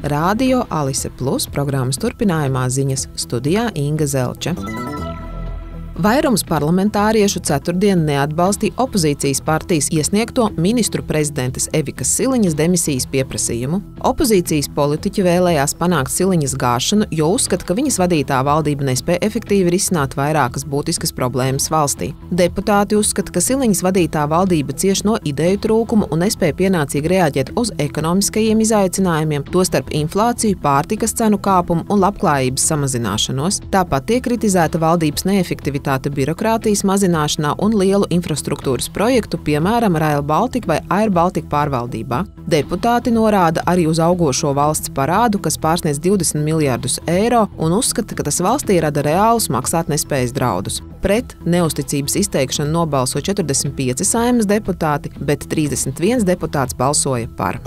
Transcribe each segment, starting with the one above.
Radio Alise Plus programmas turpinājumā ziņas, studijā Inga Zelča. Vairums parlamentāriešu ceturtdien neatbalstīja opozīcijas partijas iesniegto ministru prezidentes Evikas Siliņas demisijas pieprasījumu. Opozīcijas politiķi vēlējās panākt Siliņas gāšanu, jo uzskata, ka viņas vadītā valdība nespēja efektīvi risināt vairākas būtiskas problēmas valstī. Deputāti uzskata, ka Siliņas vadītā valdība cieš no ideju trūkuma un nespēja pienācīgi reaģēt uz ekonomiskajiem izaicinājumiem, tostarp inflāciju, pārtikas cenu kāpumu un labklājības samazināšanos. Tāpat tiek kritizēta valdības neefektivitāte birokrātijas mazināšanā un lielu infrastruktūras projektu, piemēram, Rail Baltica vai Air Baltica pārvaldībā. Deputāti norāda arī uz augošo valsts parādu, kas pārsniedz 20 miljardus eiro, un uzskata, ka tas valstī rada reālus maksātnespējas draudus. Pret neusticības izteikšanu nobalso 45 Saeimas deputāti, bet 31 deputāts balsoja par.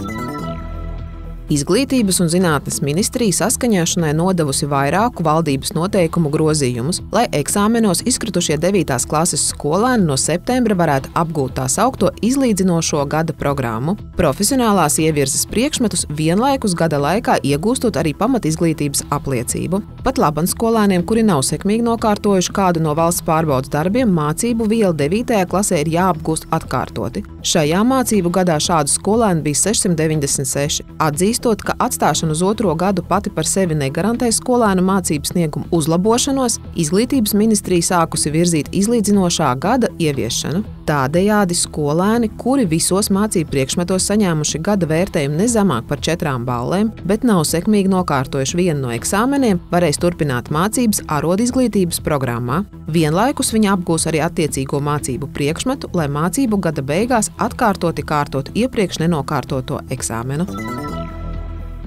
Izglītības un zinātnes ministrija saskaņošanai nodevusi vairāku valdības noteikumu grozījumus, lai eksāmenos izkritušie 9. klases skolēni no septembra varētu apgūt tā saukto izlīdzinošo gada programmu. Profesionālās ievirzes priekšmetus vienlaikus gada laikā iegūstot arī pamatizglītības apliecību. Pat laban skolēniem, kuri nav sekmīgi nokārtojuši kādu no valsts pārbaudes darbiem, mācību viela 9. klasē ir jāapgūst atkārtoti. Šajā mācību gadā šādu skolēnu bija 696. Atzīstot, ka atstāšana uz otro gadu pati par sevi negarantē skolēnu mācību sniegumu uzlabošanos, Izglītības ministrija sākusi virzīt izlīdzinošā gada ieviešanu. Tādējādi skolēni, kuri visos mācību priekšmetos saņēmuši gada vērtējumu nezamāk par 4 ballēm, bet nav sekmīgi nokārtojuši vienu no eksāmeniem, varēs turpināt mācības arodizglītības programmā. Vienlaikus viņi apgūs arī attiecīgo mācību priekšmetu, lai mācību gada beigās atkārtoti kārtot iepriekš nenokārtoto eksāmenu.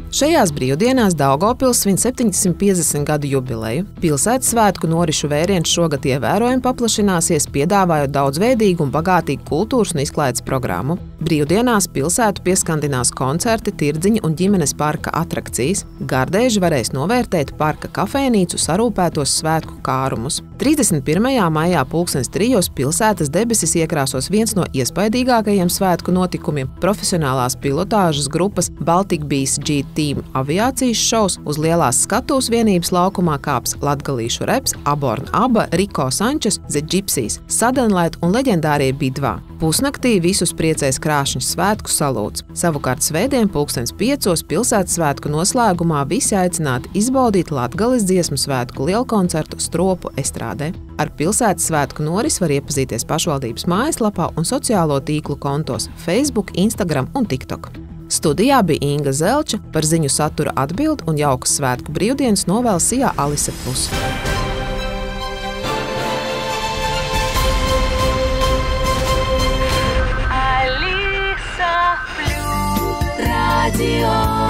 Šajās brīvdienās Daugavpils svin 750 gadu jubileju. Pilsētas svētku norišu vēriens šogad ievērojami paplašināsies, piedāvājot daudzveidīgu un bagātīgu kultūras un izklaides programmu. Brīvdienās pilsētu pieskandinās koncerti, tirdziņi un ģimenes parka atrakcijas. Gardēži varēs novērtēt parka kafejnīcu sarūpētos svētku kārumus. 31. maijā 3:00 pilsētas debesis iekrāsos viens no iespaidīgākajiem svētku notikumiem – profesionālās pilotāžas grupas Baltic Bees Team aviācijas šovs. Uz lielās skatuves vienības laukumā kāps latgalīšu reps, Aborn Aba, Riko Sančes, The Gypsies, Suddenlight un leģendārie Bidvā. Pusnaktī visus priecēs krāšņs svētku salūts. Savukārt svētdien 5:00 pilsētas svētku noslēgumā visi aicināti izbaudīt Latgales dziesmu svētku lielkoncertu Stropu estrādē. Ar pilsētas svētku noris var iepazīties pašvaldības mājaslapā un sociālo tīklu kontos Facebook, Instagram un TikTok. Studijā bija Inga Zelča, par ziņu satura atbild un jaukas svētku brīvdienas novēl Sijā Alise Plus. Radio